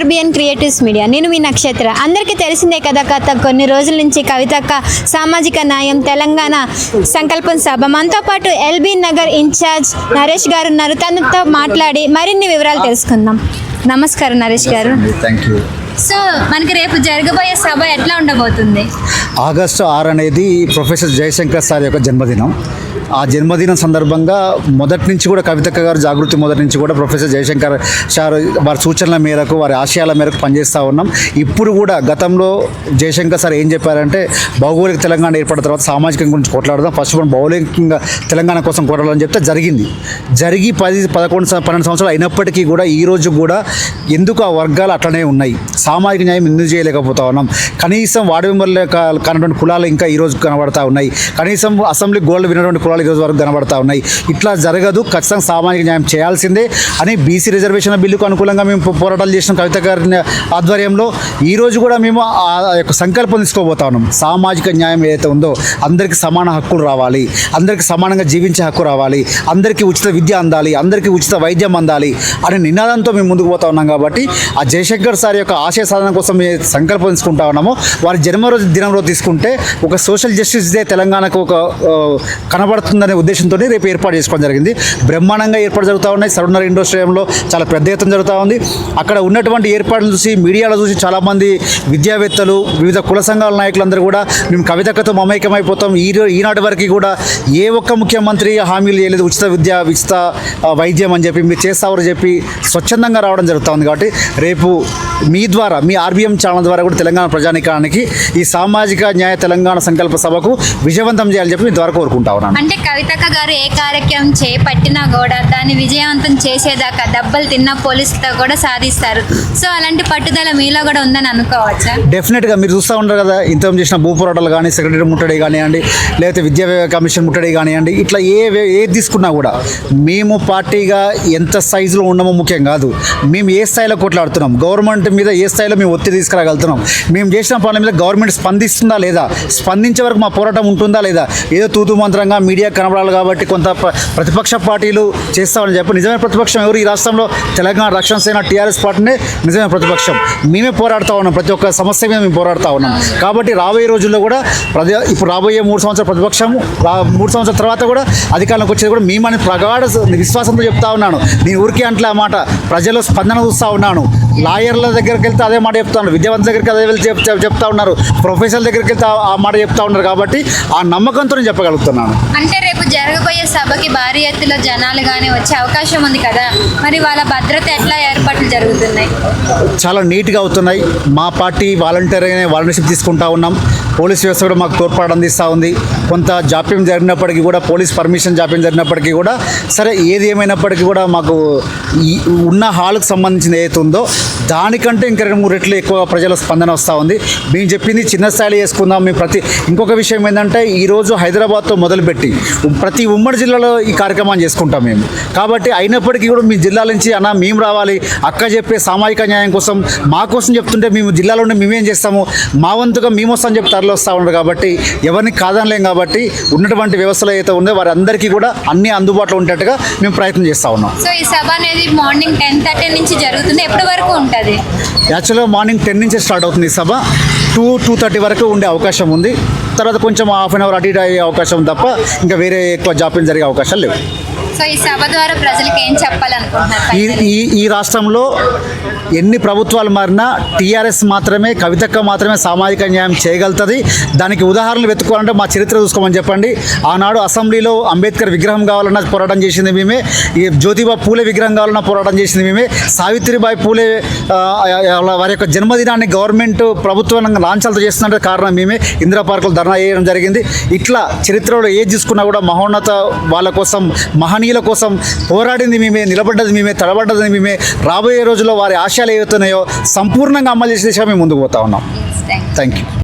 RBN creatives media. నేను మీ నక్షత్ర. అందరికీ తెలిసిందే కదా, గత కొన్ని రోజుల నుంచి కవితక్క సామాజిక న్యాయం తెలంగాణ సంకల్పం సభ. మనతో పాటు ఎల్బీ నగర్ ఇన్ఛార్జ్ నరేష్ గారు ఉన్నారు. తనతో మాట్లాడి మరిన్ని వివరాలు తెలుసుకుందాం. నమస్కారం నరేష్ గారు. Thank you. సో మనకి రేపు జరగబోయే సభ ఎట్లా ఉండబోతుంది? ఆగస్టు 6 అనేది ప్రొఫెసర్ జయశంకర్ సార్ యొక్క జన్మదినం. ఆ జన్మదినం సందర్భంగా మొదటి నుంచి కూడా కవితక్క గారు జాగృతి మొదటి నుంచి కూడా ప్రొఫెసర్ జయశంకర్ సార్ వారి సూచనల మేరకు వారి ఆశయాల మేరకు పనిచేస్తూ ఉన్నాం. ఇప్పుడు కూడా గతంలో జయశంకర్ సార్ ఏం చెప్పారంటే భౌగోళిక తెలంగాణ ఏర్పడిన తర్వాత సామాజికం గురించి కొట్లాడదాం, ఫస్ట్ మనం భౌగోళికంగా తెలంగాణ కోసం కొట్లాడాలని చెప్తే జరిగి 12 సంవత్సరాలు అయినప్పటికీ కూడా ఈ రోజు కూడా ఎందుకు ఆ వర్గాలు అట్లనే ఉన్నాయి, సామాజిక న్యాయం ఎందుకు చేయలేకపోతా ఉన్నాం, కనీసం వార్డు మెంబర్లు కానటువంటి కులాలు ఇంకా ఈరోజు కనబడతా ఉన్నాయి, కనీసం అసెంబ్లీ గోల్డ్ వినటువంటి కులాలు ఈరోజు వరకు కనబడతా ఉన్నాయి. ఇట్లా జరగదు, ఖచ్చితంగా సామాజిక న్యాయం చేయాల్సిందే అని బీసీ రిజర్వేషన్ బిల్లుకు అనుకూలంగా మేము పోరాటాలు చేసిన కవిత గారి ఆధ్వర్యంలో ఈరోజు కూడా మేము ఆ యొక్క సంకల్పం తీసుకోబోతా ఉన్నాం. సామాజిక న్యాయం ఏదైతే ఉందో అందరికీ సమాన హక్కులు రావాలి, అందరికీ సమానంగా జీవించే హక్కు రావాలి, అందరికీ ఉచిత విద్య అందాలి, అందరికీ ఉచిత వైద్యం అందాలి అనే నినాదంతో మేము ముందుకు పోతా ఉన్నాం. కాబట్టి ఆ జయశంకర్ సార్ యొక్క ఆశయ సాధన కోసం మేము సంకల్పం తీసుకుంటా ఉన్నాము. వారి జన్మరోజు దినం రోజు తీసుకుంటే ఒక సోషల్ జస్టిస్ డే తెలంగాణకు ఒక కనబడుతుందనే ఉద్దేశంతో రేపు ఏర్పాటు చేసుకోవడం జరిగింది. బ్రహ్మాండంగా ఏర్పాటు జరుగుతూ ఉన్నాయి. సరూనగర్ ఇండోర్ స్టేడియంలో చాలా పెద్ద ఎత్తున జరుగుతూ ఉంది. అక్కడ ఉన్నటువంటి ఏర్పాట్లు చూసి మీడియాలో చూసి చాలామంది విద్యావేత్తలు, వివిధ కుల సంఘాల నాయకులందరూ కూడా మేము కవితక్కతో మమైకమైపోతాం, ఈనాటి వరకు కూడా ఏ ఒక్క ముఖ్యమంత్రి హామీలు చేయలేదు ఉచిత విద్య, ఉచిత వైద్యం అని చెప్పి మీరు చేస్తామని చెప్పి స్వచ్ఛందంగా రావడం జరుగుతూ ఉంది. కాబట్టి రేపు మీ ద్వారా, మీ ఆర్బీఎం ఛానల్ ద్వారా కూడా తెలంగాణ ప్రజానికానికి ఈ సామాజిక న్యాయ తెలంగాణ సంకల్ప సభకు విజయవంతం చేయాలని చెప్పి మీ ద్వారా కోరుకుంటా ఉన్నాను. అంటే కవితక్క గారు ఏ కార్యక్రమం చేపట్టినా కూడా దాన్ని విజయవంతం చేసేదాకా దెబ్బలు తిన్న పోలీసులతో కూడా సాధిస్తారు. సో అలాంటి పట్టుదల మీలో కూడా ఉందని అనుకోవచ్చా? డెఫినెట్గా మీరు చూస్తూ ఉంటారు కదా, ఇంతకు చేసిన భూ పోరాటాలు కానీ, సెక్రటరీ ముట్టడి కానివ్వండి, లేకపోతే విద్యా కమిషన్ ముట్టడి కానివ్వండి, ఇట్లా ఏది తీసుకున్నా కూడా మేము పార్టీగా ఎంత సైజులో ఉన్నామో ముఖ్యం కాదు, మేము ఏ స్థాయిలో కొట్లాడుతున్నాం, గవర్నమెంట్ మీద ఏ స్థాయిలో మేము ఒత్తిడి తీసుకురాగలుగుతున్నాం, మేము చేసిన పనుల మీద గవర్నమెంట్ స్పందిస్తుందా లేదా, స్పందించే వరకు మా పోరాటం ఉంటుందా లేదా, ఏదో తూతు మంత్రంగా మీడియా కనబడాలి కాబట్టి కొంత ప్రతిపక్ష పార్టీలు చేస్తామని చెప్పి నిజమైన ప్రతిపక్షం ఎవరు ఈ రాష్ట్రంలో? తెలంగాణ రక్షణ సేన టీఆర్ఎస్ పార్టీనే నిజమైన ప్రతిపక్షం. మేమే పోరాడుతూ ఉన్నాం, ప్రతి ఒక్క సమస్య మీద మేము పోరాడుతూ ఉన్నాం. కాబట్టి రాబోయే రోజుల్లో కూడా ఇప్పుడు రాబోయే 3 సంవత్సరాల ప్రతిపక్షం 3 సంవత్సరాల తర్వాత కూడా అధికారంలోకి వచ్చేది కూడా మేమని ప్రగాఢ విశ్వాసంతో చెప్తా ఉన్నాను. నేను ఊరికే అంటే ఆ మాట ప్రజల్లో స్పందన చూస్తూ ఉన్నాను. లాయర్ల దగ్గరికి వెళ్తే అదే మాట చెప్తా ఉన్నారు, విద్యావంతుల దగ్గరికి అదే వెళ్ళి చెప్తా ఉన్నారు, ప్రొఫెసర్ల దగ్గరికి వెళ్తే ఆ మాట చెప్తా ఉన్నారు. కాబట్టి ఆ నమ్మకంతో నేను చెప్పగలుగుతున్నాను. అంటే రేపు జరగబోయే సభకి భారీ ఎత్తులో జనాలు కానీ వచ్చే అవకాశం ఉంది కదా, మరి వాళ్ళ భద్రత ఎట్లా ఏర్పాట్లు జరుగుతున్నాయి? చాలా నీట్గా అవుతున్నాయి. మా పార్టీ వాలంటీర్షిప్ తీసుకుంటా ఉన్నాం. పోలీస్ వ్యవస్థ కూడా మాకు తోడ్పాటు అందిస్తూ ఉంది. కొంత జాప్యం జరిగినప్పటికీ కూడా, పోలీస్ పర్మిషన్ జాప్యం జరిగినప్పటికీ కూడా, సరే ఏది ఏమైనప్పటికీ కూడా మాకు ఉన్న హాల్కి సంబంధించిన ఏదైతే ఉందో దానికంటే ఇంకా 2-3 రెట్లు ఎక్కువ ప్రజల స్పందన వస్తూ ఉంది. మేము చెప్పింది చిన్న స్థాయిలో చేసుకుందాం. మేము ఇంకొక విషయం ఏంటంటే ఈరోజు హైదరాబాద్తో మొదలుపెట్టి ప్రతి ఉమ్మడి జిల్లాలో ఈ కార్యక్రమాన్ని చేసుకుంటాం మేము. కాబట్టి అయినప్పటికీ కూడా మీ జిల్లాల నుంచి అన్న మేము రావాలి, అక్క చెప్పే సామాజిక న్యాయం కోసం మా కోసం చెప్తుంటే మేము జిల్లాలో ఉండి మేమేం చేస్తాము, మా వంతుగా మేము వస్తామని చెప్పి తరలి వస్తూ ఉన్నారు. కాబట్టి ఎవరిని కాదనలేం. కాబట్టి ఉన్నటువంటి వ్యవస్థలు అయితే ఉందో వారి అందరికీ కూడా అన్ని అందుబాటులో ఉండేట్టుగా మేము ప్రయత్నం చేస్తూ ఉన్నాం. సో ఈ సభ అనేది మార్నింగ్ 10:30 నుంచి జరుగుతుంది. ఎప్పటి వరకు ఉంటుంది? యాక్చువల్గా మార్నింగ్ 10 నుంచే స్టార్ట్ అవుతుంది ఈ సభ. 2-2:30 వరకు ఉండే అవకాశం ఉంది. తర్వాత కొంచెం హాఫ్ అన్ అవర్ అటు ఇటు అయ్యే అవకాశం తప్ప ఇంకా వేరే ఎక్కువ జాప్యం జరిగే అవకాశాలు లేవు. సో ఈ సభ ద్వారా ప్రజలకు ఏం చెప్పాలనుకుంటున్నారు? ఈ రాష్ట్రంలో ఎన్ని ప్రభుత్వాలు మారినా టీఆర్ఎస్ మాత్రమే, కవితక్క మాత్రమే సామాజిక న్యాయం చేయగలుగుతుంది. దానికి ఉదాహరణలు వెతుక్కోవాలంటే మా చరిత్ర చూసుకోమని చెప్పండి. ఆనాడు అసెంబ్లీలో అంబేద్కర్ విగ్రహం కావాలన్న పోరాటం చేసింది మేమే, ఈ జ్యోతిబా పూలే విగ్రహం కావాలన్న పోరాటం చేసింది మేమే, సావిత్రిబాయి పూలే వారి యొక్క జన్మదినాన్ని గవర్నమెంట్ ప్రభుత్వం లాంఛాలతో చేస్తున్నట్టు కారణం మేమే. ఇందిరా పార్కులు ధర్నా చేయడం జరిగింది. ఇట్లా చరిత్రలో ఏది తీసుకున్నా కూడా మహోన్నత వాళ్ళ కోసం, మహనీయుల కోసం పోరాడింది మేమే, నిలబడ్డది మేమే, తడబడ్డది మేమే. రాబోయే రోజుల్లో వారి ఆశయాలు ఏవైతున్నాయో సంపూర్ణంగా అమలు చేసే దిశగా మేము ముందుకు పోతా ఉన్నాం. Thank you.